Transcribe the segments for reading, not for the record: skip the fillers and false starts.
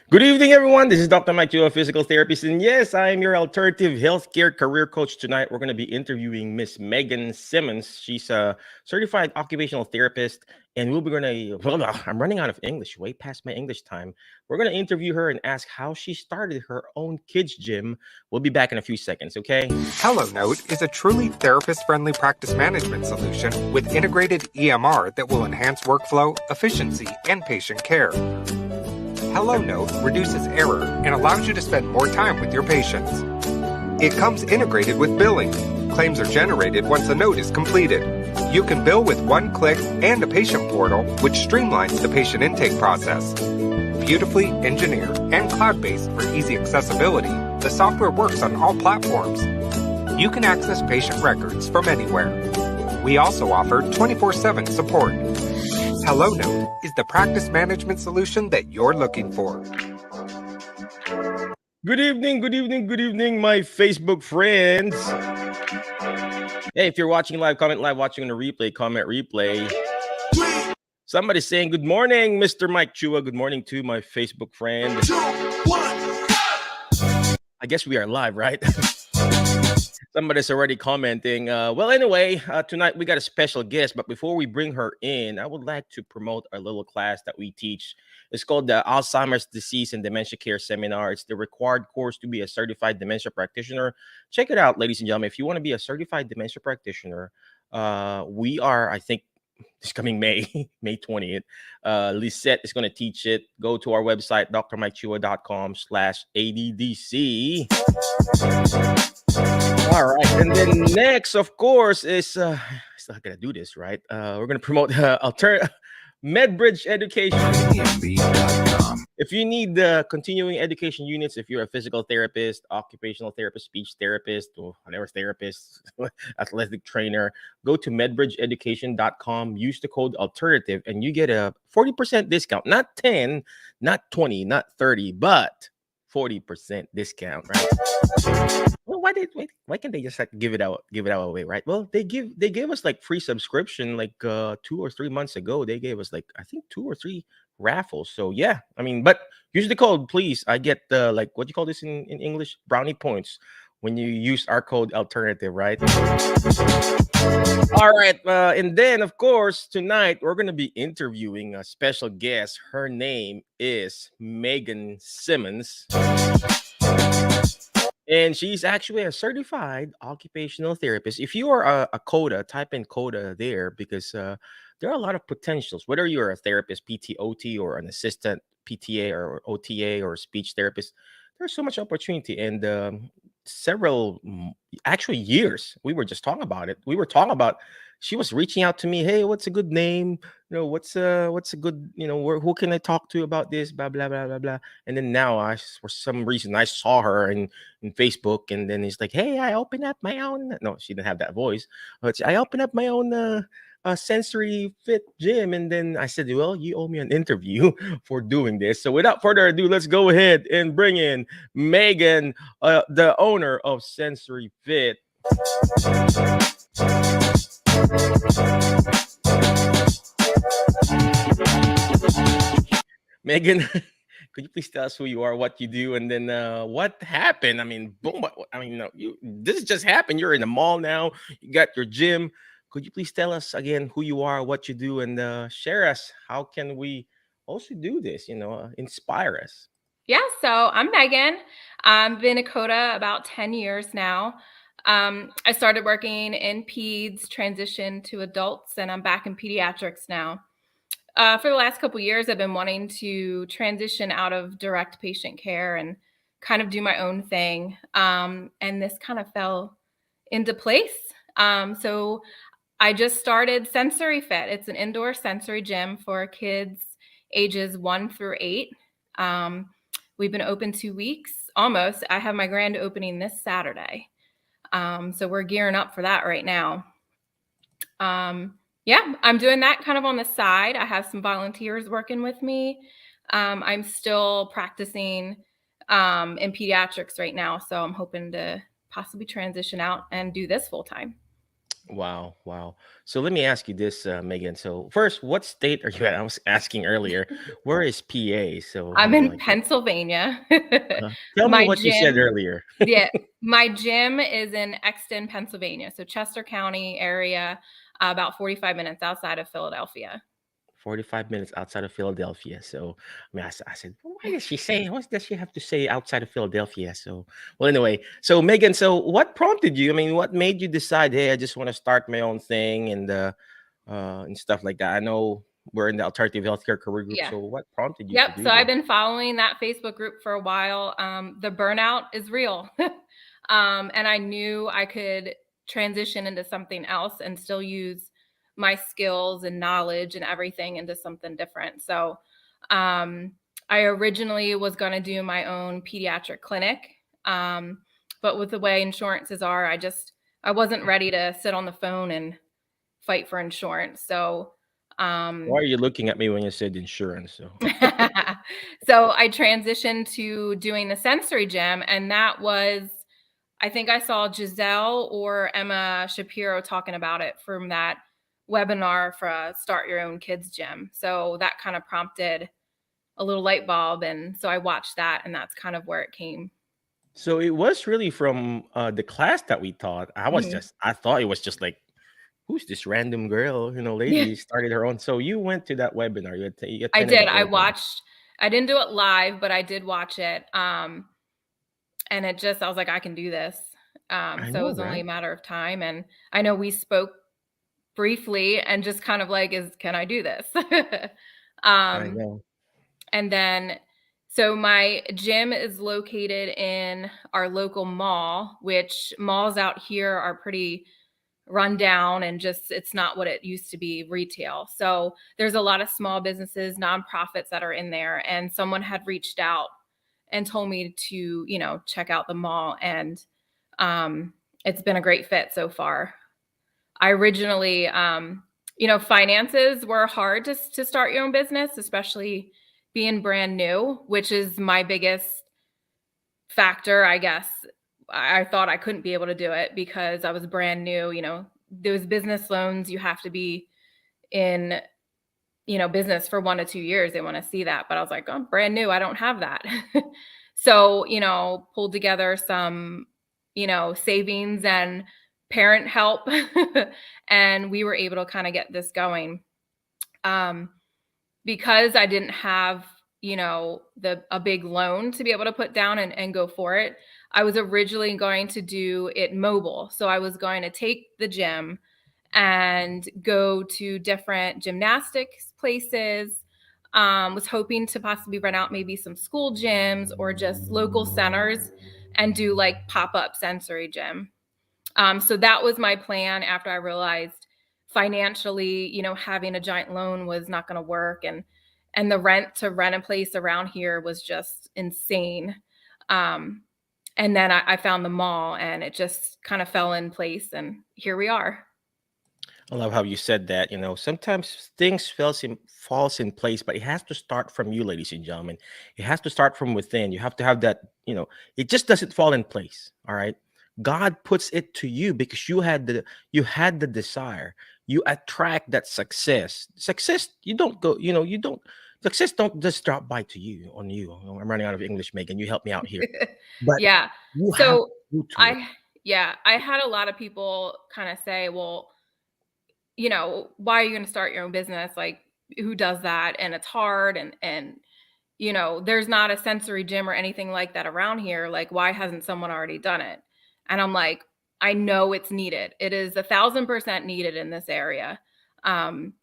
Good evening, everyone. This is Dr. Mike Chu, a physical therapist. And yes, I am your alternative healthcare career coach. Tonight, we're going to be interviewing Miss Megan Simmons. She's a certified occupational therapist. And we'll be going to, I'm running out of English, way past my English time. We're going to interview her and ask how she started her own kids' gym. We'll be back in a few seconds, okay? HelloNote is a truly therapist-friendly practice management solution with integrated EMR that will enhance workflow, efficiency, and patient care. HelloNote reduces error and allows you to spend more time with your patients. It comes integrated with billing. Claims are generated once a note is completed. You can bill with one click and a patient portal, which streamlines the patient intake process. Beautifully engineered and cloud-based for easy accessibility, the software works on all platforms. You can access patient records from anywhere. We also offer 24/7 support. HelloNote is the practice management solution that you're looking for. Good evening, good evening, good evening, my Facebook friends. Hey, if you're watching live, comment live. Watching on the replay, comment replay. Somebody's saying good morning, Mr. Mike Chua. Good morning to my Facebook friend. I guess we are live, right? Somebody's already commenting. Well, anyway, tonight we got a special guest. But before we bring her in, I would like to promote our little class that we teach. It's called the Alzheimer's Disease and Dementia Care Seminar. It's the required course to be a certified dementia practitioner. Check it out, ladies and gentlemen. If you want to be a certified dementia practitioner, we are, I think, this coming May, May 20th. Lisette is going to teach it. Go to our website, drmikechua.com/ADDC. All right. And then next, of course, is still going to do this, right? We're going to promote MedBridge Education. If you need the continuing education units, if you're a physical therapist, occupational therapist, speech therapist, or whatever therapist, athletic trainer, go to medbridgeeducation.com, use the code alternative, and you get a 40% discount. Not 10, not 20, not 30, but 40% discount, right? Well, why can't they just like give it out away, right? Well, they gave us like free subscription like 2 or 3 months ago. They gave us like I think 2 or 3 raffles. So yeah, I mean, but use the code, please. I get like what do you call this in English? Brownie points when you use our code alternative, right? All right, and then of course tonight we're gonna be interviewing a special guest. Her name is Megan Simmons. And she's actually a certified occupational therapist. If you are a COTA, type in COTA there because there are a lot of potentials. Whether you're a therapist, PT, OT, or an assistant PTA or OTA or a speech therapist, there's so much opportunity. And several, actually years, we were just talking about it. We were talking about. She was reaching out to me. Hey, what's a good name? What's a good who can I talk to about this? Blah blah blah blah blah. And then now, for some reason, I saw her in Facebook, and then he's like, "Hey, I opened up my own." No, she didn't have that voice, but I opened up my own sensory fit gym, and then I said, "Well, you owe me an interview for doing this." So, without further ado, let's go ahead and bring in Megan, the owner of Sensory Fit. Megan, could you please tell us who you are, what you do, and then what happened? I mean, boom! I mean, no, this just happened. You're in the mall now. You got your gym. Could you please tell us again who you are, what you do, and share us how can we also do this? Inspire us. Yeah, so I'm Megan. I've been a COTA about 10 years now. I started working in peds, transitioned to adults, and I'm back in pediatrics now. For the last couple years, I've been wanting to transition out of direct patient care and kind of do my own thing. And this kind of fell into place. So I just started Sensory Fit. It's an indoor sensory gym for kids ages 1 through 8. We've been open 2 weeks, almost. I have my grand opening this Saturday. So we're gearing up for that right now. Yeah, I'm doing that kind of on the side. I have some volunteers working with me. I'm still practicing in pediatrics right now. So I'm hoping to possibly transition out and do this full time. Wow, wow. So let me ask you this, Megan. So first, what state are you at? I was asking earlier, where is PA? So I'm in like, Pennsylvania. tell me My what you said gym, earlier. yeah, my gym is in Exton, Pennsylvania, so Chester County area, about 45 minutes outside of Philadelphia. 45 minutes outside of Philadelphia. So, I mean, I said, "Well, why does she say, what does she have to say outside of Philadelphia?" So, well, anyway, so Megan, so what prompted you? I mean, what made you decide, hey, I just want to start my own thing and stuff like that? I know we're in the alternative healthcare career group. Yeah. So, what prompted you to Yep, do so I've this? been following that Facebook group for a while. The burnout is real. And I knew I could transition into something else and still use my skills and knowledge and everything into something different. So, um, I originally was going to do my own pediatric clinic. Um, but with the way insurances are, I wasn't ready to sit on the phone and fight for insurance. So, Why um, are you looking at me when you said insurance? So, so I transitioned to doing the sensory gym, and that was, I think I saw Giselle or Emma Shapiro talking about it from that webinar for Start Your Own Kids Gym. So that kind of prompted a little light bulb, and so I watched that, and that's kind of where it came. so it was really from the class that we taught. Mhm. I thought it was just like, who's this random girl, Yeah, lady started her own. So you went to that webinar, you I attended did. that webinar. I didn't do it live, but I did watch it. And I was like, I can do this. I So it know, was only right? a matter of time. And I know we spoke briefly and just kind of like, can I do this? I um, know. and then, so my gym is located in our local mall, which malls out here are pretty run down and just, it's not what it used to be retail. So there's a lot of small businesses, nonprofits that are in there. And someone had reached out and told me to, check out the mall. And um, it's been a great fit so far. I originally, finances were hard to start your own business, especially being brand new, which is my biggest factor, I guess. I thought I couldn't be able to do it because I was brand new. Those business loans, you have to be in, business for 1 to 2 years. They want to see that. But I was like, I'm brand new. I don't have that. So, pulled together some, savings and parent help. And we were able to kind of get this going. Um, because I didn't have, a big loan to be able to put down and go for it. I was originally going to do it mobile. So I was going to take the gym and go to different gymnastics places. Was hoping to possibly rent out maybe some school gyms or just local centers and do like pop-up sensory gym. So that was my plan after I realized financially, having a giant loan was not going to work, and the rent to rent a place around here was just insane. Um, and then I found the mall, and it just kind of fell in place, and here we are. I love how you said that. Sometimes things falls in place, but it has to start from you, ladies and gentlemen. It has to start from within. You have to have that. It just doesn't fall in place. All right. God puts it to you because you had the desire. You attract that success. Success, you don't go. You don't. Success don't just drop by to you on you. I'm running out of English, Megan. You help me out here. But Yeah. you have So to go to it. I, yeah, I had a lot of people kind of say, well, why are you going to start your own business? Like, who does that? And it's hard. And, there's not a sensory gym or anything like that around here. Like, why hasn't someone already done it? And I'm like, I know it's needed. It is 1,000% needed in this area. Um,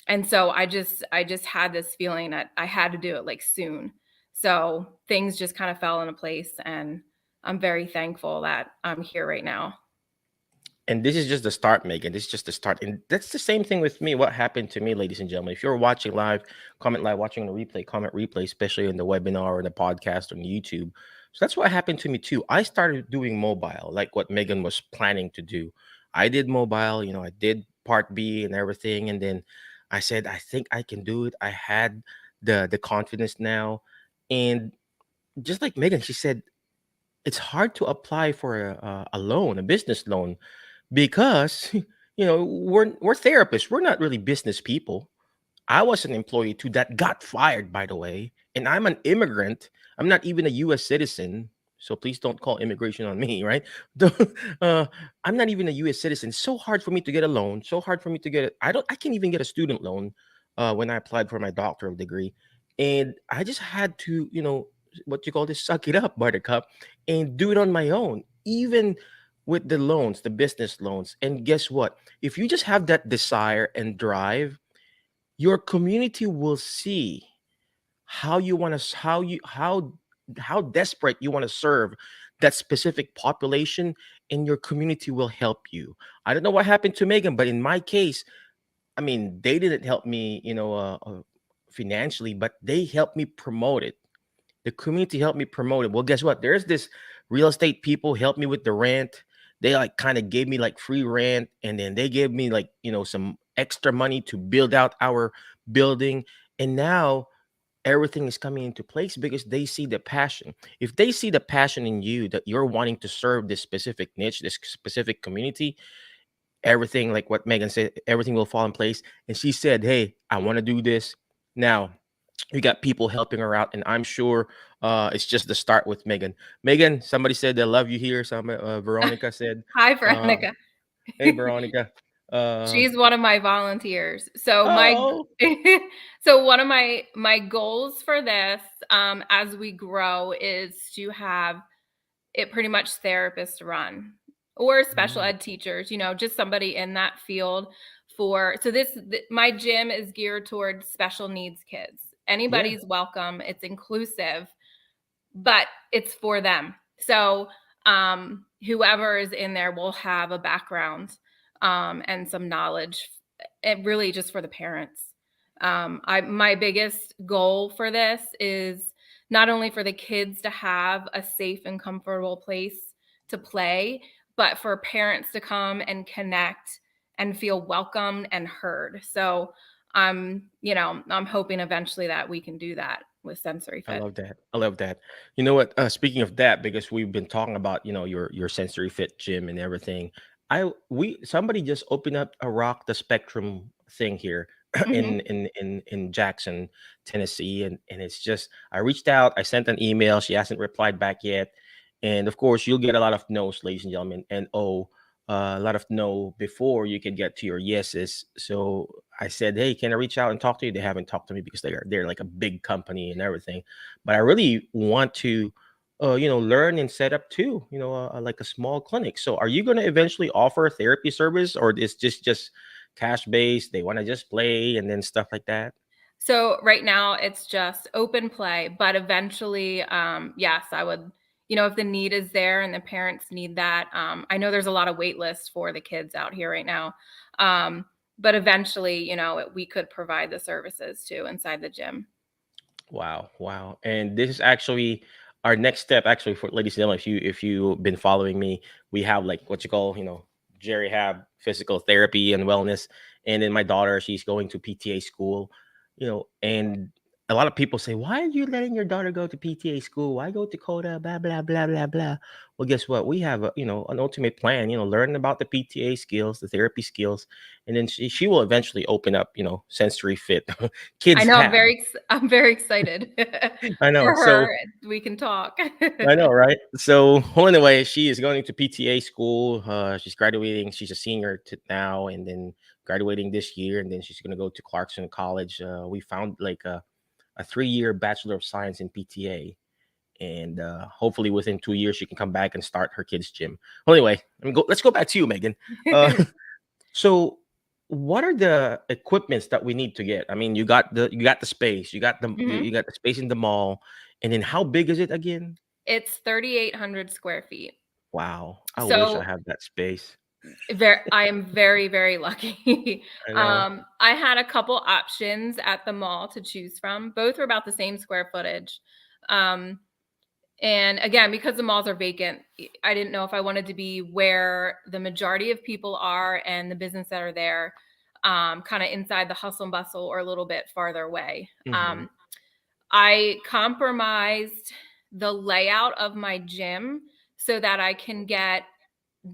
and so I just had this feeling that I had to do it like soon. So things just kind of fell into place, and I'm very thankful that I'm here right now. And this is just the start, Megan. This is just the start. And that's the same thing with me. What happened to me, ladies and gentlemen? If you're watching live, comment live, watching on the replay, comment replay, especially in the webinar or the podcast on YouTube. So that's what happened to me too. I started doing mobile, like what Megan was planning to do. I did mobile, I did part B and everything. And then I said, I think I can do it. I had the confidence now. And just like Megan, she said, it's hard to apply for a loan, a business loan, because we're therapists. We're not really business people. I was an employee too that got fired, by the way, and I'm an immigrant. I'm not even a U.S. citizen, so please don't call immigration on me, right? Don't- uh, I'm not even a U.S. citizen. It's so hard for me to get a loan. So hard for me to get it. I don't. I can't even get a student loan when I applied for my doctoral degree, and I just had to, what you call this, suck it up, Buttercup, and do it on my own, even with the loans, the business loans. And guess what? If you just have that desire and drive, your community will see how you want to how desperate you want to serve that specific population, and your community will help you. I don't know what happened to Megan, but in my case, I mean, they didn't help me, financially, but they helped me promote it. The community helped me promote it. Well, guess what? There's this real estate people helped me with the rent. They like kind of gave me like free rent, and then they gave me like, some extra money to build out our building. And now everything is coming into place because they see the passion. If they see the passion in you that you're wanting to serve this specific niche, this specific community, everything, like what Megan said, everything will fall in place. And she said, "Hey, I want to do this." Now, we got people helping her out, and I'm sure it's just the start with Megan. Megan, somebody said they love you here. Veronica said, Hi, uh, Veronica. "Hey, Veronica." Uh, She's one of my volunteers. So oh, so one of my goals for this, as we grow, is to have it pretty much therapist run, or special mm, ed teachers, just somebody in that field. My gym is geared towards special needs kids. yeah, Anybody's welcome. It's inclusive, but it's for them. So whoever is in there will have a background and some knowledge, really just for the parents. My biggest goal for this is not only for the kids to have a safe and comfortable place to play, but for parents to come and connect and feel welcomed and heard. So I'm hoping eventually that we can do that with Sensory I Fit. love that. I love that. You know what? Speaking of that, because we've been talking about your sensory fit gym and everything. We somebody just opened up a Rock the Spectrum thing here Mhm. in Jackson, Tennessee, and it's just I reached out. I sent an email. She hasn't replied back yet, and of course you'll get a lot of no's, ladies and gentlemen, and a lot of no before you can get to your yeses. So I said, "Hey, can I reach out and talk to you?" They haven't talked to me because they're like a big company and everything. But I really want to, learn and set up too. Like a small clinic. So, are you going to eventually offer a therapy service, or is just cash based? They want to just play and then stuff like that. So right now it's just open play, but eventually, yes, I would, if the need is there and the parents need that. I know there's a lot of wait lists for the kids out here right now. But eventually, we could provide the services too inside the gym. Wow, wow. And this is actually our next step, actually, for ladies and gentlemen. If you've been following me, we have like what you call, Jerry Hab physical therapy and wellness. And then my daughter, she's going to PTA school, and a lot of people say, "Why are you letting your daughter go to PTA school? Why go to COTA? Blah blah blah blah blah." Well, guess what? We have an ultimate plan, learning about the PTA skills, the therapy skills, and then she will eventually open up, sensory fit I kids know have. I'm very excited I know. for her. So We can talk. I know, right? So, well, anyway, she is going to PTA school. She's graduating. She's a senior now, and then graduating this year, and then she's going to go to Clarkson College. We found like a 3-year Bachelor of Science in PTA, and hopefully within 2 years she can come back and start her kids' gym. Well, anyway, let's go back to you, Megan. Uh, so, what are the equipments that we need to get? I mean, you got the space, Mhm. you got the space in the mall, and then how big is it again? It's 3,800 square feet. Wow, I wish I So had that space. I am very, very lucky. I know. I had a couple options at the mall to choose from. Both were about the same square footage. Um, and again, because the malls are vacant, I didn't know if I wanted to be where the majority of people are and the business that are there, kind of inside the hustle and bustle, or a little bit farther away. Mhm. I compromised the layout of my gym so that I can get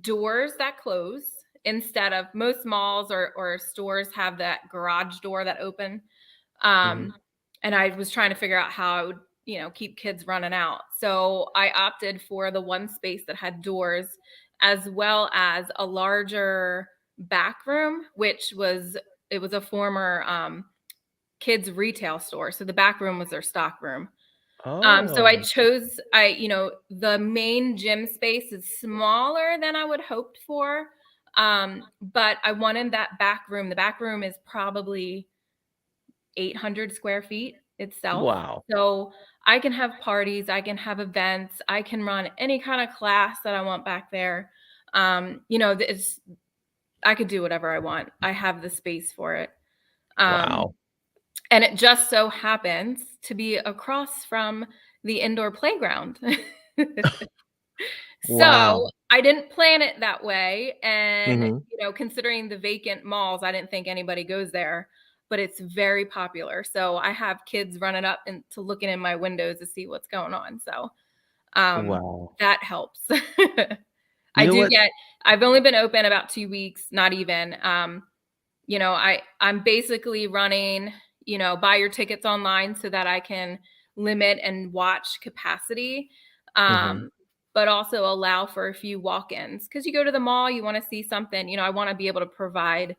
doors that close instead of most malls or stores have that garage door that open. Mhm. And I was trying to figure out how I would, keep kids running out. So I opted for the one space that had doors, as well as a larger back room, which was it was a former kids retail store. So the back room was their stock room. So I Oh, chose the main gym space is smaller than I would hoped for. But I wanted that back room. The back room is probably 800 square feet itself. wow. So I can have parties, I can have events, I can run any kind of class that I want back there. It's I could do whatever I want. I have the space for it. Um, Wow. and it just so happens to be across from the indoor playground. So Wow. I didn't plan it that way. And, Mhm. considering the vacant malls, I didn't think anybody goes there, but it's very popular. So I have kids running up and to looking in my windows to see what's going on. So Wow. that helps. You I know do what? get, I've only been open about 2 weeks, not even. I'm basically running, buy your tickets online so that I can limit and watch capacity. Mhm. But also allow for a few walk-ins, because you go to the mall, you want to see something, I want to be able to provide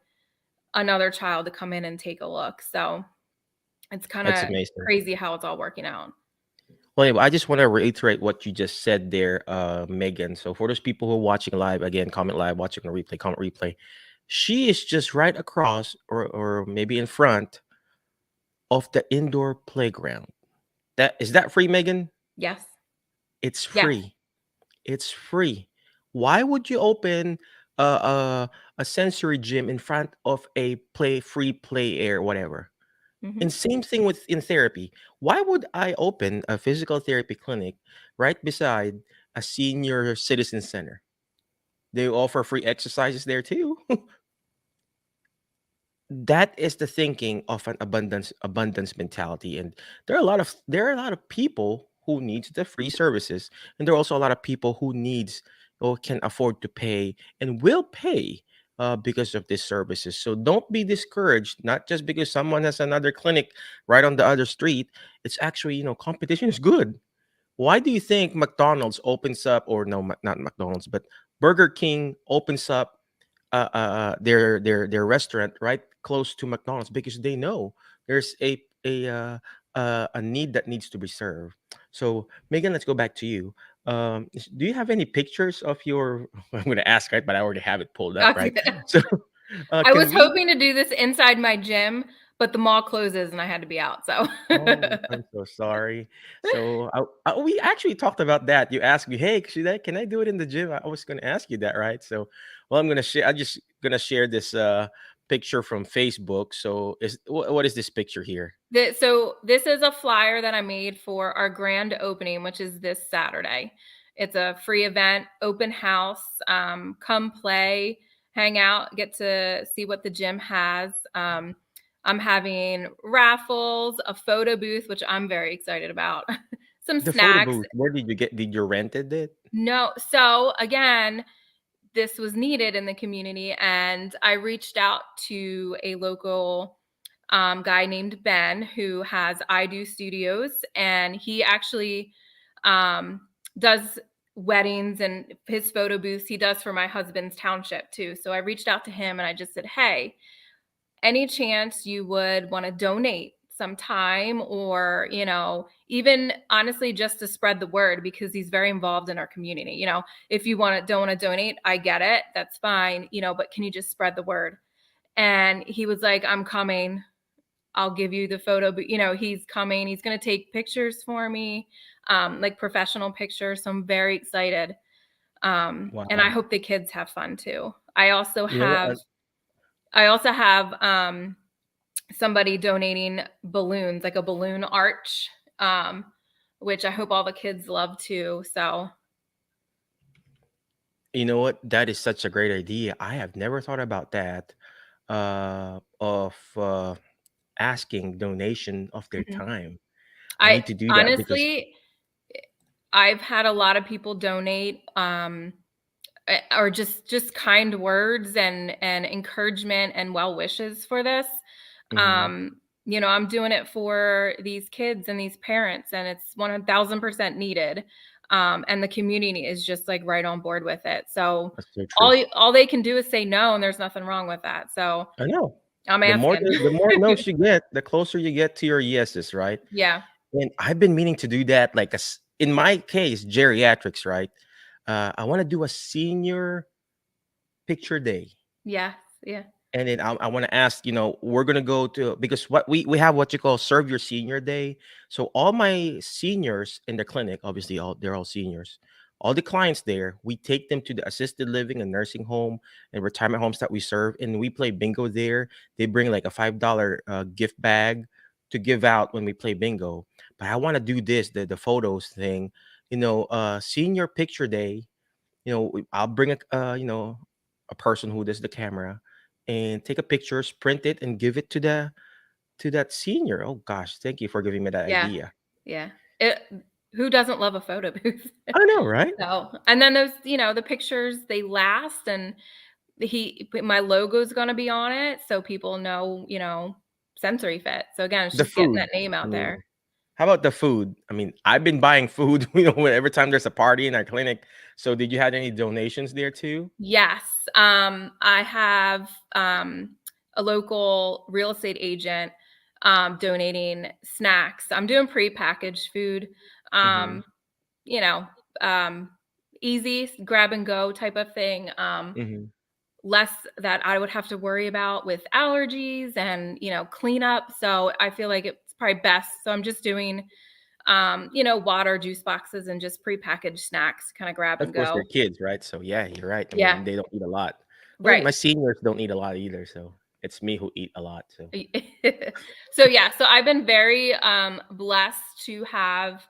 another child to come in and take a look. So it's kind That's of amazing. crazy how it's all working out. Well, anyway, I just want to reiterate what you just said there, Megan. So for those people who are watching live, again, comment live, watching a replay, comment replay. She is just right across, or maybe in front of the indoor playground. That is that free, Megan? Yes. It's Yes. free. It's free. Why would you open a a sensory gym in front of a free play area, whatever? And Hmm. same thing with in therapy. Why would I open a physical therapy clinic right beside a senior citizen center? They offer free exercises there too. That is the thinking of an abundance mentality, and there are a lot of people who needs the free services, and there are also a lot of people who needs or can afford to pay and will pay because of these services. So don't be discouraged, not just because someone has another clinic right on the other street. It's actually, competition is good. Why do you think McDonald's opens up, or no, not McDonald's, but Burger King opens up their restaurant right close to McDonald's? Because they know there's a need that needs to be served. So Megan, let's go back to you. Do you have any pictures of your? I'm going to ask, right, but I already have it pulled up, right? So I was can we? hoping to do this inside my gym, but the mall closes and I had to be out. So Oh, I'm so sorry. So we actually talked about that. You asked me, "Hey, can I do it in the gym?" I was going to ask you that, right? So, well, I'm gonna share. I'm just gonna share this picture from Facebook. So, what is this picture here? So this is a flyer that I made for our grand opening, which is this Saturday. It's a free event, open house. Come play, hang out, get to see what the gym has. I'm having raffles, a photo booth, which I'm very excited about, some The photo snacks. booth. Where did you get? Did you rented it? No, so again, this was needed in the community, and I reached out to a local guy named Ben who has I Do Studios, and he actually um, does weddings, and his photo booths he does for my husband's township too. So I reached out to him and I just said, hey, any chance you would want to donate some time, or even honestly just to spread the word, because he's very involved in our community. If you don't want to donate, I get it, that's fine, but can you just spread the word? And he was like, I'm coming, I'll give you the photo. But he's coming, he's going to take pictures for me, like professional pictures. So I'm very excited. And I Wow. hope the kids have fun too. I also You know what? have I also have somebody donating balloons, like a balloon arch, which I hope all the kids love too. So You know what? That is such a great idea. I have never thought about that. Of asking donation of their mhm. time. I I need to do that because honestly, I've had a lot of people donate. or just kind words and encouragement and well wishes for this. Mhm. Um, I'm doing it for these kids and these parents, and it's 1000% needed. And the community is just like right on board with it. So That's so true. all they can do is say no, and there's nothing wrong with that. So I know. I'm The more asking. the more no's you get, the closer you get to your yeses, right? Yeah. And I've been meaning to do that, like, in my case, geriatrics, right? I wanna do a senior picture day. Yes. Yeah. And then I want to ask, we're gonna go to, because what we have what you call serve your senior day. So all my seniors in the clinic, obviously, they're all seniors. All the clients there, we take them to the assisted living and nursing home and retirement homes that we serve, and we play bingo there. They bring like a $5 gift bag to give out when we play bingo. But I want to do this, the photos thing, senior picture day. I'll bring a person who does the camera and take a picture, print it, and give it to that senior. Oh gosh, thank you for giving me that Yeah. idea. Yeah. It Who doesn't love a photo booth? I know, right? So, and then those, the pictures, they last, and my logo's gonna be on it, so people know, Sensory Fit. So again, it's The just getting food. that name I out there. mean, how about the food? I mean, I've been buying food, every time there's a party in our clinic. So did you have any donations there too? Yes. I have a local real estate agent donating snacks. I'm doing pre-packaged food. Mm-hmm. Um, you know, um, easy grab and go type of thing. Mm-hmm. Less that I would have to worry about with allergies and, cleanup. So I feel like it's probably best. So I'm just doing, water, juice boxes, and just prepackaged snacks, kind of grab Of and course, they're go. kids, right? So yeah, you're right. I Yeah. mean, they don't eat a lot. Well, Right. my seniors don't eat a lot either, so it's me who eat a lot. So So yeah, so I've been very blessed to have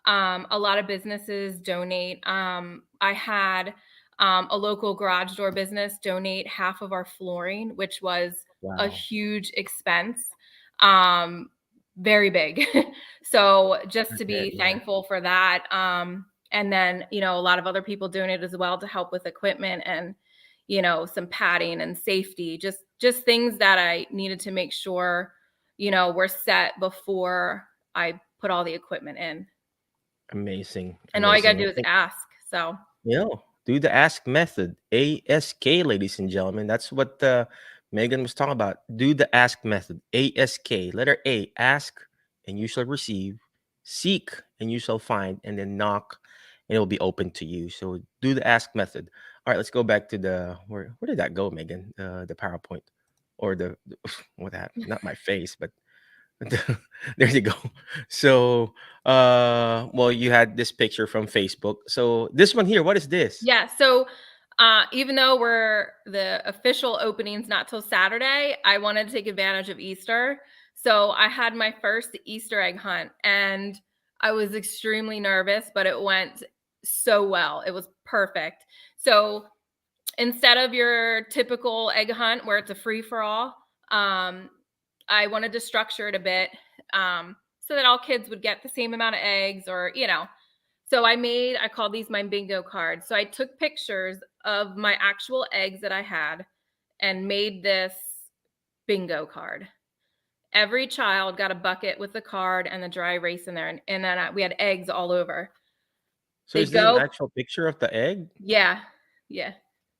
a lot of businesses donate. I had a local garage door business donate half of our flooring, which was a wow, huge expense. Um, Very big. So just I to bet, be yeah. thankful for that. And then, a lot of other people donate as well to help with equipment and, some padding and safety, just things that I needed to make sure, were set before I put all the equipment in. Amazing, And all you gotta amazing. I do is think, ask. So, do the ask method. ASK, ladies and gentlemen. That's what Megan was talking about. Do the ask method. ASK. Letter A, ask and you shall receive. Seek and you shall find. And then knock and it will be open to you. So do the ask method. All right, let's go back to where did that go, Megan? The PowerPoint or what happened? Not my face, but there you go. So, well, you had this picture from Facebook. So this one here, what is this? yeah. So, even though the official opening's not till Saturday, I wanted to take advantage of Easter. So I had my first Easter egg hunt, and I was extremely nervous, but it went so well. It was perfect. So instead of your typical egg hunt where it's a free for all, I wanted to structure it a bit so that all kids would get the same amount of eggs, or, So I called these my bingo cards. So I took pictures of my actual eggs that I had and made this bingo card. Every child got a bucket with the card and the dry erase in there. And then we had eggs all over. So They is this an go, actual picture of the egg? yeah, yeah.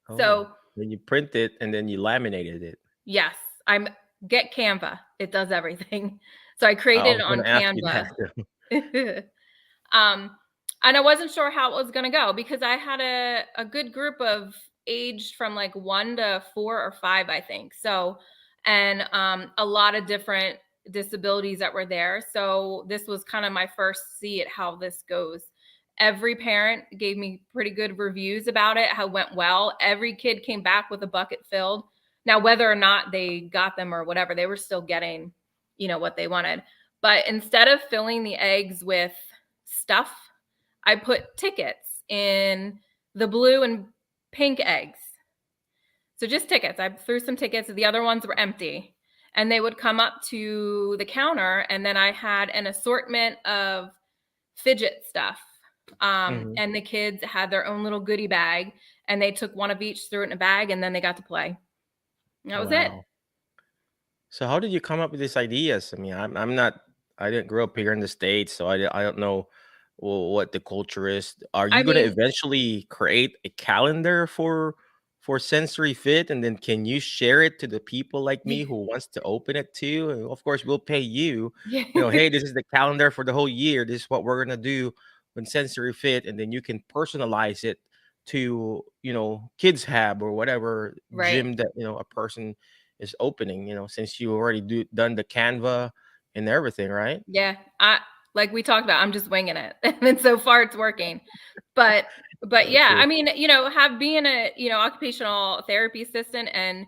Oh, So then you print it and then you laminated it. yes, I'm get Canva. It does everything. So I I created was it going on to ask you Canva. that. um, and I wasn't sure how it was going to go because I had a good group of aged from like 1 to 4 or 5, I think. So, and a lot of different disabilities that were there. So this was kind of my first see at how this goes. Every parent gave me pretty good reviews about it, how it went well. Every kid came back with a bucket filled. Now, whether or not they got them or whatever, they were still getting, what they wanted. But instead of filling the eggs with stuff, I put tickets in the blue and pink eggs. So just tickets. I threw some tickets. The other ones were empty. And they would come up to the counter, and then I had an assortment of fidget stuff. Mhm. And the kids had their own little goodie bag. and they took one of each, threw it in a bag, and then they got to play. And that was it. Wow. So how did you come up with these ideas? I mean, I'm not I didn't grow up here in the States, so I don't know what the culture is. Are I you going to mean, eventually create a calendar for Sensory Fit, and then can you share it to the people like me who wants to open it too? And of course, we'll pay you. yeah, You know, hey, this is the calendar for the whole year. This is what we're gonna do when Sensory Fit, and then you can personalize it to kids hab or whatever right. gym that a person is opening, since you already done the Canva and everything, right? Yeah, like we talked about, I'm just winging it, and so far it's working. But yeah, Okay. I mean, have being a occupational therapy assistant and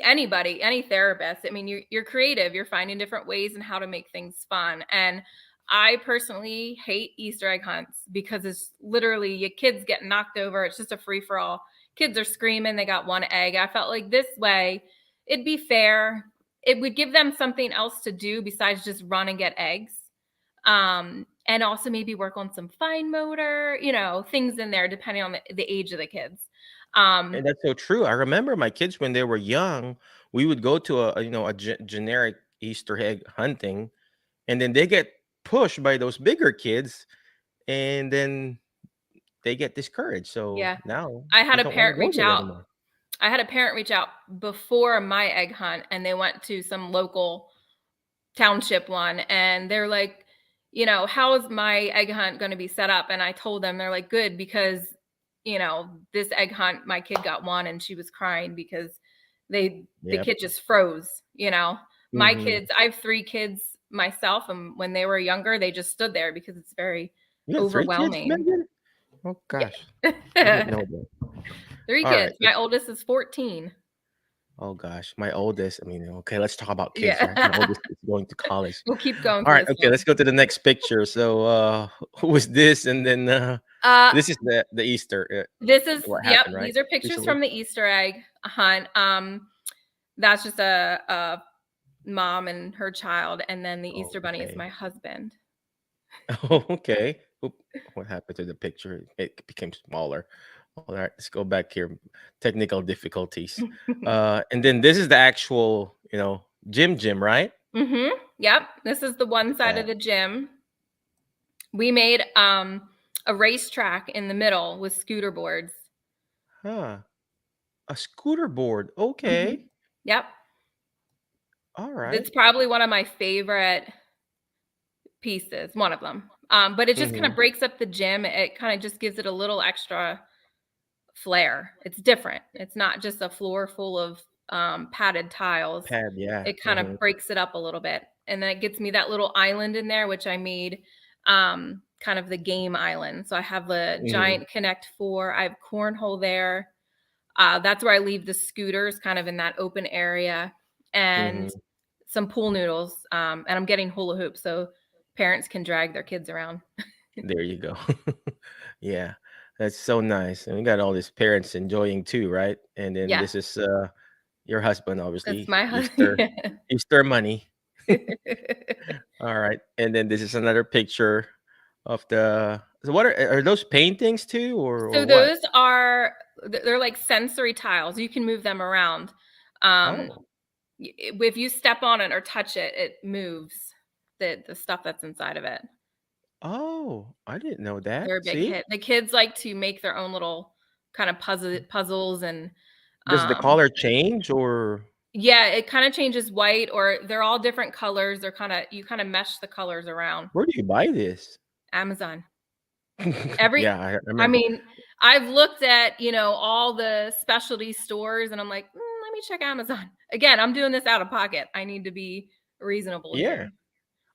anybody, any therapist. I mean, you're creative. You're finding different ways and how to make things fun. And I personally hate Easter egg hunts because it's literally your kids get knocked over. It's just a free for all. Kids are screaming. They got one egg. I felt like this way, it'd be fair. It would give them something else to do besides just run and get eggs. And also maybe work on some fine motor, things in there, depending on the age of the kids. Um, And that's so true. I remember my kids when they were young, we would go to a generic Easter egg hunting, and then they get pushed by those bigger kids, and then they get discouraged. So yeah. now I had they a don't want to parent go reach there out anymore. I had a parent reach out before my egg hunt, and they went to some local township one, and they're like, how is my egg hunt going to be set up? And I told them, they're like, good, because this egg hunt, my kid got one and she was crying because the Yep. kid just froze. My Hmm. kids, I have 3 kids myself, and when they were younger, they just stood there because it's very You got 3 kids, overwhelming. Megan? Oh gosh, I didn't Yeah. know that. 3 All right. kids. My oldest is 14. Oh gosh, my oldest. I mean, okay, let's talk about kids, right? My Yeah. oldest is going to college. We'll keep going All for right, this okay, one. let's go to the next picture. So, who was this? And then Uh, this is the Easter. this is What Yep, happened, right? these are pictures Recently. from the Easter egg hunt. That's just a mom and her child, and then the Oh, Easter bunny is okay. my husband. Oh, okay. Oop, what happened to the picture? It became smaller. All right, let's go back here. Technical difficulties. And then this is the actual, gym, right? Mhm. Yep, this is the one side Yeah. of the gym. We made a racetrack in the middle with scooter boards. Huh. A scooter board. Mhm. Okay. Yep. All right. That's probably one of my favorite pieces, one of them. But it just kind Mm-hmm. of breaks up the gym. It kind of just gives it a little extra flair. It's different. It's not just a floor full of padded tiles. Pad, yeah. It kind Mm-hmm. of breaks it up a little bit. And then it gets me that little island in there, which I made kind of the game island. So I have the Mm-hmm. giant Connect Four. I have cornhole there. That's where I leave the scooters kind of in that open area, and Mm-hmm. some pool noodles. And I'm getting hula hoops so parents can drag their kids around. There you go. Yeah. That's so nice. And we got all these parents enjoying too, right? And then Yeah, this is your husband, that's obviously. my Easter. husband. Easter money. All right. And then this is another picture of the so what are those paintings too, or So what? those are they're like sensory tiles. You can move them around. Um, Oh. if you step on it or touch it, it moves the stuff that's inside of it. Oh, I didn't know that. They're a big See? hit. The kids like to make their own little kind of puzzles and Does the um color change or yeah, it kind of changes white, or they're all different colors. They're kind of you kind of mesh the colors around. where do you buy this? Amazon. Every Yeah, I I remember. mean, I've looked at, all the specialty stores, and I'm like, let me check Amazon." Again, I'm doing this out of pocket. I need to be reasonable Yeah. here.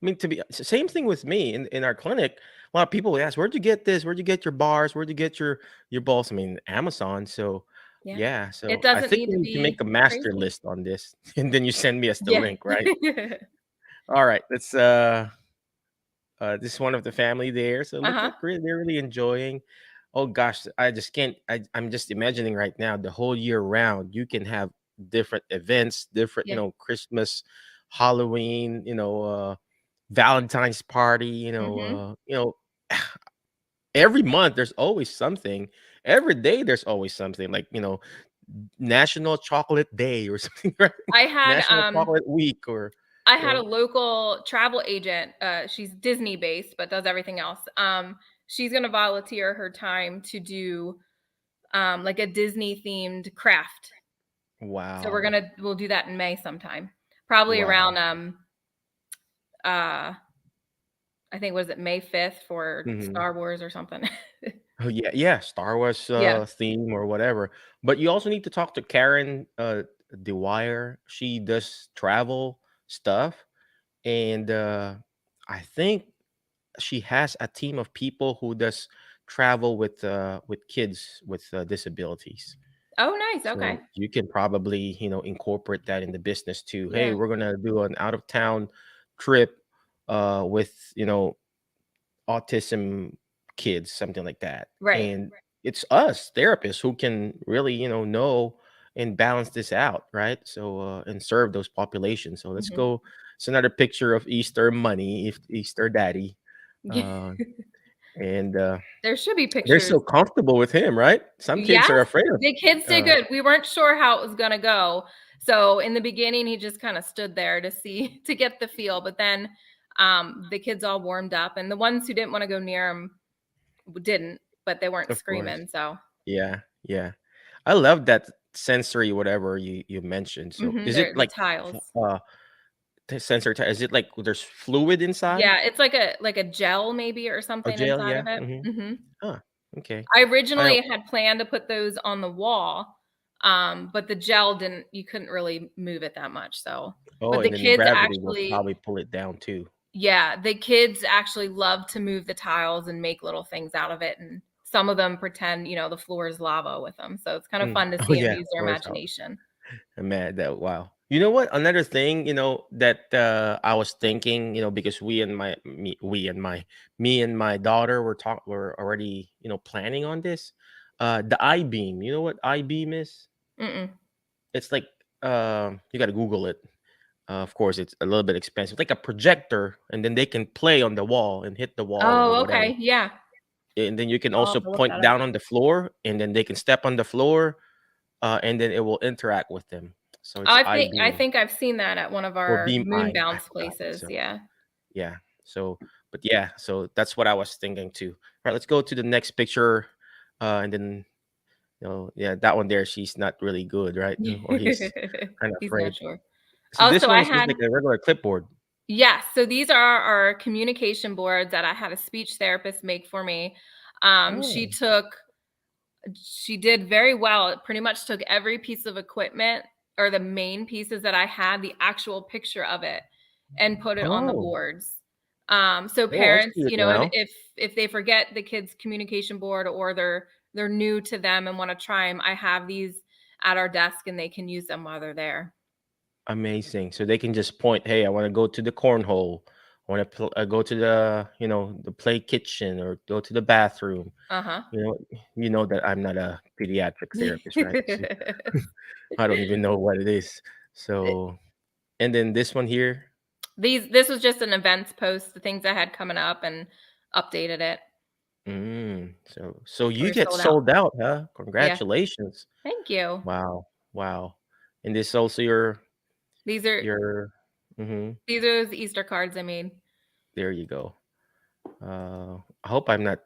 I mean, same thing with me in our clinic. A lot of people ask, "Where'd you get this? Where'd you get your bars? Where'd you get your balls?" I mean, Amazon. So, Yeah. yeah. It So I doesn't think need we to need to make be a master crazy. list on this, and then you send me us the Yeah. link, right? All right. Let's this is one of the family there. So look Uh-huh. like they're really enjoying. Oh gosh, I just can't. I'm just imagining right now the whole year round. You can have different events, different Yeah. Christmas, Halloween, Valentine's party. Mhm. Every month there's always something, every day there's always something like, National Chocolate Day or something, right? I had, National Chocolate Week or, I you had a know, local travel agent, she's Disney based, but does everything else. She's gonna volunteer her time to do, like a Disney themed craft. So wow. we'll do that in May sometime. Probably Wow. around, uh, I think was it May 5th for Mhm. Star Wars or something. Oh, yeah, yeah, Star Wars, Yeah. theme or whatever. But you also need to talk to Karen, DeWire. She does travel stuff, and, I think she has a team of people who does travel with kids with, disabilities. Oh, nice, okay. So you can probably, incorporate that in the business too. Hey, Yeah, we're gonna do an out of town trip, with, autism kids, something like that. right. And it's us therapists who can really, know and balance this out, right? So, and serve those populations. So let's Mhm. go. It's another picture of Easter Money, if Easter Daddy. Yeah. Uh, and There should be they're pictures. so comfortable with him, right? Some kids Yes, are afraid of. the kids did Uh, good. We weren't sure how it was gonna go. So in the beginning, he just kinda stood there to see to get the feel, but then, the kids all warmed up, and the ones who didn't wanna go near him didn't, but they weren't of course, screaming, so yeah, yeah. I love that sensory whatever you mentioned. So mhm, is it they're the like tiles. the sensor? Is it like there's fluid inside? Yeah, it's like a gel maybe or Oh, something jail, inside yeah, of it. mhm. Mhm. Huh, okay. I I originally had planned to put those on the wall, but the gel didn't you couldn't really move it that much, so oh, but the and then kids gravity will actually probably pull it down too. yeah, the kids actually love to move the tiles and make little things out of it, and some of them pretend, the floor is lava with them, so it's kind of Mm. fun to Oh, see them yeah, use their always how imagination. I'm mad that wow. You know what? Another thing, that, I was thinking, because me and my daughter were already, planning on this. The I-beam. You know what I-beam is? Mm-mm. It's like, you gotta Google it. Of course, it's a little bit expensive. Like a projector, and then they can play on the wall and hit the wall or Oh, whatever. okay, yeah. And then you can I'll also have to look point that up. down on the floor, and then they can step on the floor, and then it will interact with them. So it's I I-beam think I've seen that at one of or our beam moon eye. I bounce forgot. places, So yeah. yeah. So but yeah, so that's what I was thinking too. All right, let's go to the next picture. And then yeah, that one there, she's not really good, right? Or he's kind of He's not afraid. sure. So Oh, this so one I is just had like a regular clipboard. yes, so these are our communication boards that I had a speech therapist make for me. Oh. She did very well. It pretty much took every piece of equipment or the main pieces that I had, the actual picture of it, and put it on the Oh. boards. So Oh, I parents, see it now. if they forget the kids' communication board or they're new to them and want to try them, I have these at our desk and they can use them while they're there. Amazing. So they can just point, "Hey, I wanna go to the cornhole. I wanna go to the, the play kitchen or go to the bathroom." Uh-huh. You know you know that I'm not a pediatric therapist, right? So I don't even know what it is. So and then this one here. This was just an events post, the things I had coming up and updated it. So you We're get sold out. sold out, huh? Yeah. Congratulations. Thank you. Wow, wow. And this also your These are your mhm, these are those Easter cards I made. there you go. I hope I'm not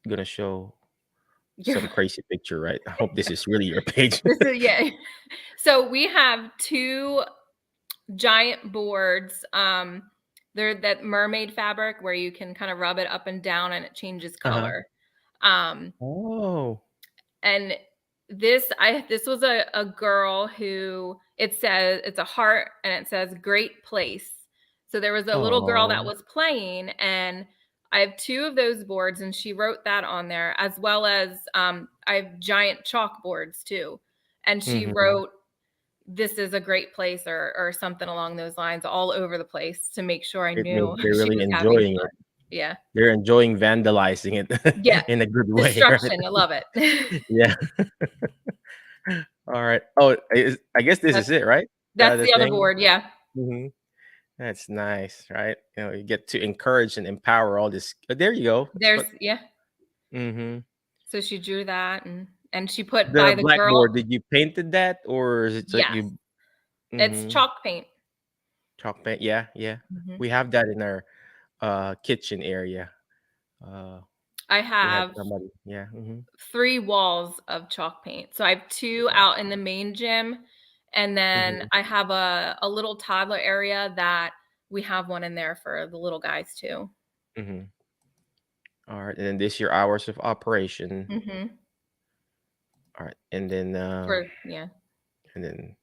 gonna show some crazy picture, right? I hope this is really your page. This is yeah. So we have 2 giant boards. They're that mermaid fabric where you can kind of rub it up and down and it changes Uh-huh. color. Um, Oh. and this was a girl who it says it's a heart and it says great place. So there was a little girl that Oh. was playing and I have 2 of those boards and she wrote that on there as well as I have giant chalkboards too. And she Mhm. wrote this is a great place or something along those lines all over the place to make sure I It knew means they're she really was having enjoying it. fun. Yeah. They're enjoying vandalizing Yeah. it in a good way, right? Destruction. I love it. Yeah. All right. Oh, I guess this That's is it, right? that's The the other thing? board. Yeah. Mhm. That's nice, right? You get to encourage and empower all this there you go. That's There's what yeah. mhm. So she drew that and she put The by the girl. blackboard, did you painted that or is it like Yes, you it's mhm, chalk paint. chalk paint? Yeah, yeah. Mhm. We have that in our kitchen area. Uh I we had have somebody, yeah. Mhm. 3 walls of chalk paint. So I have 2 Wow. out in the main gym, and then Mhm. I have a little toddler area that we have one in there for the little guys too. Mhm. All right. And then this your hours of operation. Mhm. All right. And then Yeah. and then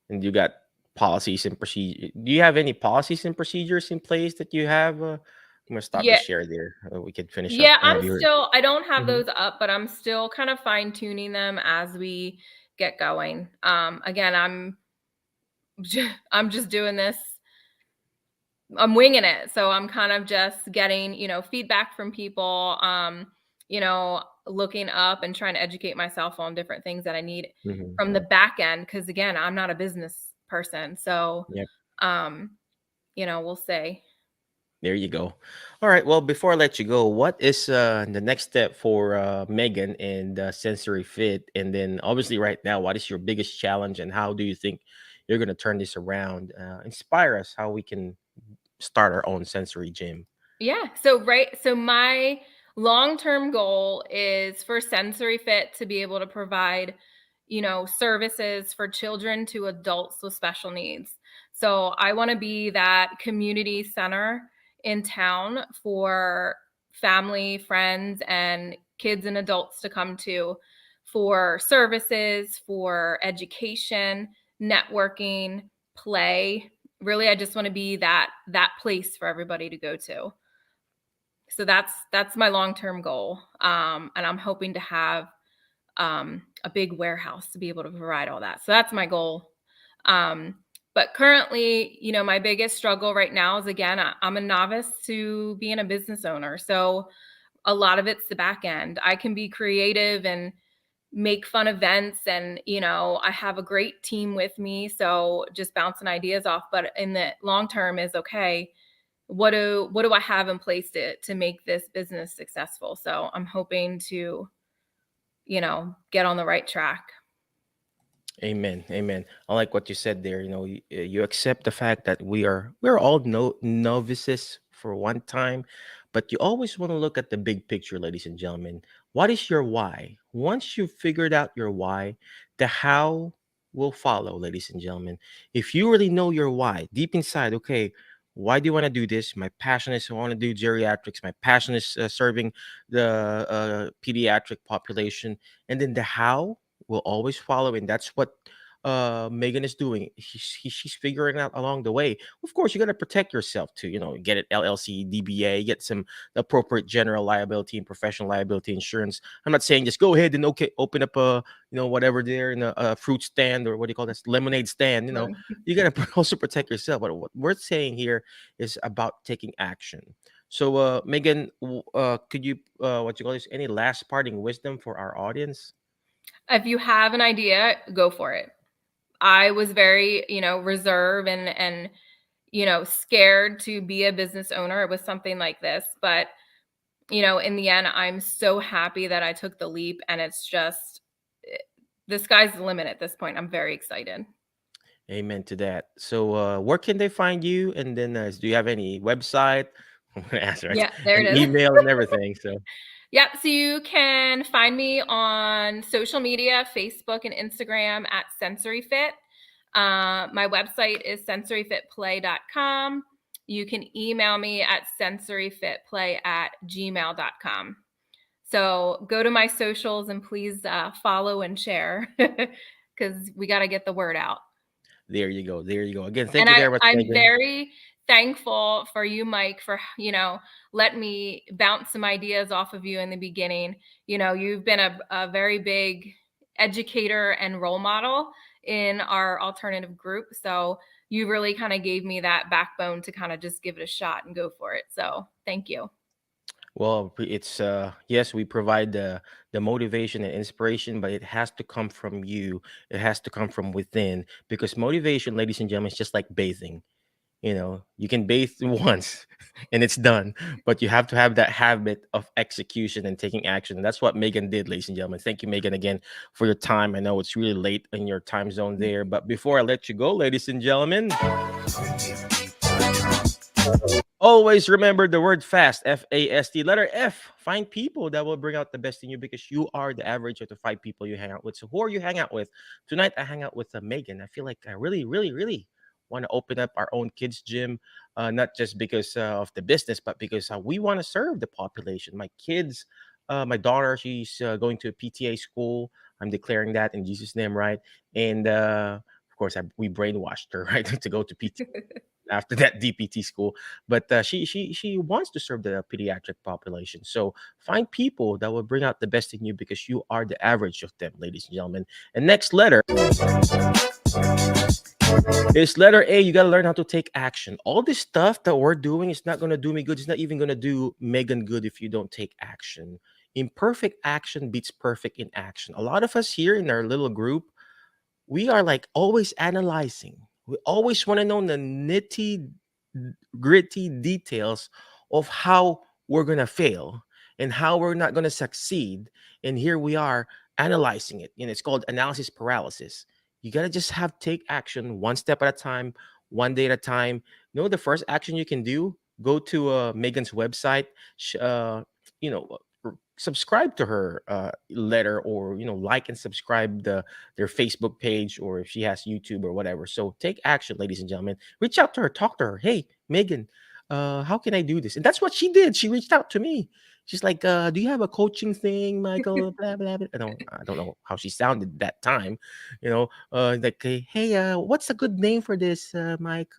and you got policies and procedure. Do you have any policies and procedures in place that you have? I'm gonna stop the Yeah. share there. We can finish up. Yeah, Have you heard? I don't have Mhm. those up, but I'm still kind of fine tuning them as we get going. Again, I'm just doing this. I'm winging it. So I'm kind of just getting, feedback from people, looking up and trying to educate myself on different things that I need Mhm. from the back end. Cause again, I'm not a business person. So, Yep. um, we'll see. There you go. All right. Well, before I let you go, what is the next step for Megan and Sensory Fit? And then, obviously, right now, what is your biggest challenge, and how do you think you're going to turn this around? Inspire us how we can start our own sensory gym. Yeah. So my long-term goal is for Sensory Fit to be able to provide, services for children to adults with special needs. So I want to be that community center in town for family, friends, and kids and adults to come to for services, for education, networking, play. Really, I just want to be that place for everybody to go to. So that's my long-term goal. And I'm hoping to have a big warehouse to be able to provide all that. So that's my goal. Um, but currently, my biggest struggle right now is, again, I'm a novice to being a business owner. So a lot of it's the back end. I can be creative and make fun events, and I have a great team with me, so just bouncing ideas off. But in the long term is, okay, what do I have in place to make this business successful? So I'm hoping to, get on the right track. Amen. Amen. I like what you said there. You accept the fact that we're all novices for one time, but you always want to look at the big picture, ladies and gentlemen. What is your why? Once you've figured out your why, the how will follow, ladies and gentlemen. If you really know your why deep inside, okay, why do you want to do this? My passion is I want to do geriatrics. My passion is serving the pediatric population, and then the how will always follow, and that's what Megan is doing. She's figuring out along the way. Of course, you got to protect yourself too. Get it LLC, DBA, get some appropriate general liability and professional liability insurance. I'm not saying just go ahead and okay open up a whatever there in a fruit stand, or what do you call this, lemonade stand. Right. You got to also protect yourself. But what we're saying here is about taking action. So, Megan, could you what you call this? Any last parting wisdom for our audience? If you have an idea, go for it. I was very, reserved and scared to be a business owner with something like this, but in the end, I'm so happy that I took the leap, and it's just the sky's the limit at this point. I'm very excited. Amen to that. So, where can they find you? And then, do you have any website? I'm gonna ask, right? Yeah, there And it is. email and everything. So, Yep. So you can find me on social media, Facebook and Instagram at SensoryFit. My website is sensoryfitplay.com. You can email me at sensoryfitplay@gmail.com. So go to my socials and please follow and share because we got to get the word out. there you go. There you go. Again, And thank you very much, I'm Megan. very thankful for you, Mike, for, letting me bounce some ideas off of you in the beginning. You've been a very big educator and role model in our alternative group. So you really kind of gave me that backbone to kind of just give it a shot and go for it. So thank you. Well, it's yes, we provide the motivation and inspiration, but it has to come from you. It has to come from within, because motivation, ladies and gentlemen, is just like bathing. You can bathe once, and it's done. But you have to have that habit of execution and taking action. And that's what Megan did, ladies and gentlemen. Thank you, Megan, again for your time. I know it's really late in your time zone there. But before I let you go, ladies and gentlemen, always remember the word fast, FAST. Letter F. Find people that will bring out the best in you because you are the average of the five people you hang out with. So, who are you hang out with? Tonight, I hang out with Megan. I feel like I really, really, really want to open up our own kids' gym, not just because of the business, but because we want to serve the population. My kids, my daughter, she's going to a PTA school. I'm declaring that in Jesus' name, right? And of course, we brainwashed her, right, to go to PT after that DPT school. But she wants to serve the pediatric population. So find people that will bring out the best in you because you are the average of them, ladies and gentlemen. And next letter is letter A. You got to learn how to take action. All this stuff that we're doing is not going to do me good. It's not even going to do Megan good if you don't take action. Imperfect action beats perfect in action. A lot of us here in our little group, we are like always analyzing. We always want to know the nitty gritty details of how we're going to fail and how we're not going to succeed. And here we are analyzing it. And it's called analysis paralysis. You got to just have take action one step at a time, one day at a time. You know, the first action you can do, go to Megan's website, you know, subscribe to her letter, or like and subscribe their Facebook page, or if she has YouTube or whatever. So take action, ladies and gentlemen. Reach out to her, talk to her. Hey, Megan, how can I do this? And that's what she did. She reached out to me. She's like, do you have a coaching thing, Michael? Blah blah blah. I don't know how she sounded that time. Like, hey, what's a good name for this, Mike?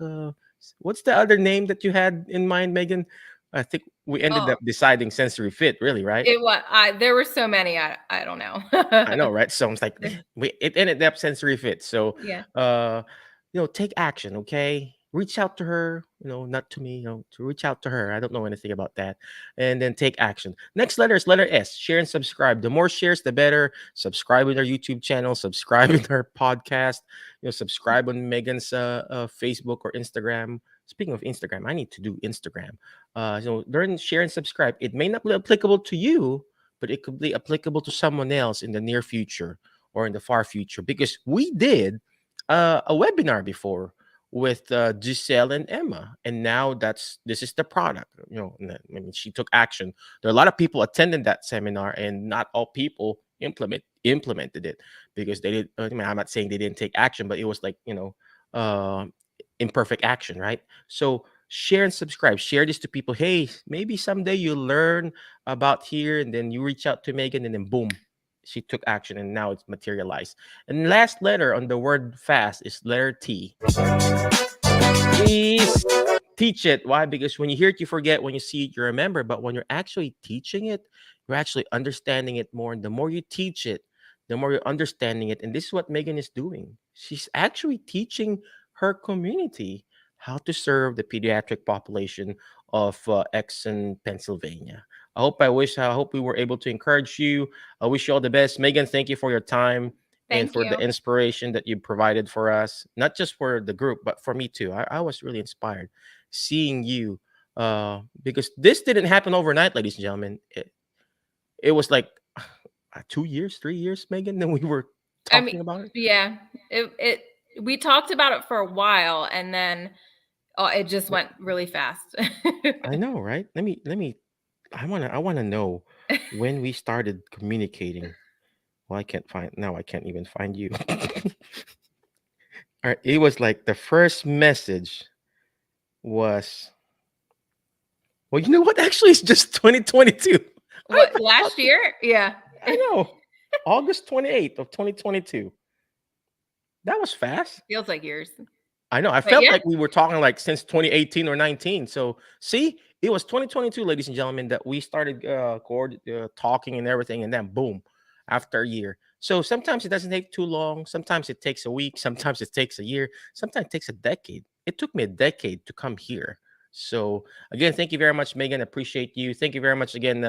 What's the other name that you had in mind, Megan? I think we ended Oh, up deciding sensory fit, really, right? it was there were so many, I don't know. I know, right? So it's like it ended up sensory fit. So, Yeah. uh, take action, okay? Reach out to her, not to me, to reach out to her. I don't know anything about that. And then take action. Next letter is letter S. Share and subscribe. The more shares, the better. Subscribe in our YouTube channel. Subscribe in our podcast. Subscribe on Megan's Facebook or Instagram. Speaking of Instagram, I need to do Instagram. Learn, share, and subscribe. It may not be applicable to you, but it could be applicable to someone else in the near future or in the far future, because we did a webinar before with Giselle and Emma, and now this is the product. I mean, she took action. There are a lot of people attending that seminar, and not all people implemented it because they did. I mean, I'm not saying they didn't take action, but it was like uh, imperfect action, right? So share and subscribe. Share this to people. Hey, maybe someday you learn about here, and then you reach out to Megan, and then boom, she took action, and now it's materialized. And last letter on the word fast is letter T. Please teach it. Why? Because when you hear it, you forget. When you see it, you remember. But when you're actually teaching it, you're actually understanding it more. And the more you teach it, the more you're understanding it. And this is what Megan is doing. She's actually teaching her community how to serve the pediatric population of Exon, Pennsylvania. I hope we were able to encourage you. I wish you all the best. Megan, thank you for your time and Thank for the you. inspiration that you provided for us, not just for the group, but for me too. I was really inspired seeing you, because this didn't happen overnight, ladies and gentlemen. It was like 2 years, 3 years, Megan, then we were I mean, talking about it. yeah, it we talked about it for a while, and then, oh, it just went really fast. I know, right? Let me I want to know when we started communicating. Well, I can't even find you. All right, it was like the first message was, well, you know what? Actually, it's just 2022. I What, forgot. last year? Yeah. I know. August 28th of 2022. That was fast. Feels like years. I know. I But felt yeah, like we were talking like since 2018 or 19. So, see, it was 2022, ladies and gentlemen, that we started talking and everything, and then boom, after a year. So sometimes it doesn't take too long. Sometimes it takes a week. Sometimes it takes a year. Sometimes it takes a decade. It took me a decade to come here. So again, thank you very much, Megan. Appreciate you. Thank you very much again,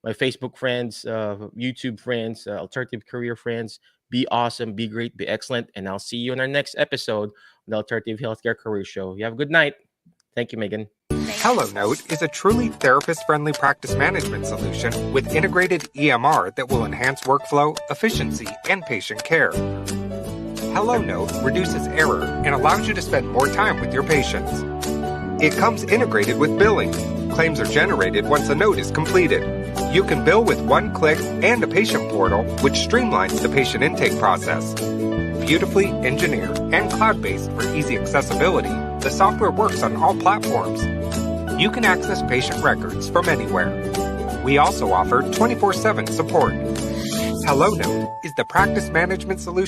my Facebook friends, YouTube friends, alternative career friends. Be awesome, be great, be excellent, and I'll see you in our next episode, the Alternative Healthcare Career Show. You have a good night. Thank you, Megan. thank HelloNote is a truly therapist-friendly practice management solution with integrated EMR that will enhance workflow, efficiency, and patient care. HelloNote reduces error and allows you to spend more time with your patients. It comes integrated with billing. Claims are generated once a note is completed. You can bill with one click and a patient portal, which streamlines the patient intake process. Beautifully engineered and cloud-based for easy accessibility, the software works on all platforms. You can access patient records from anywhere. We also offer 24/7 support. HelloNote is the practice management solution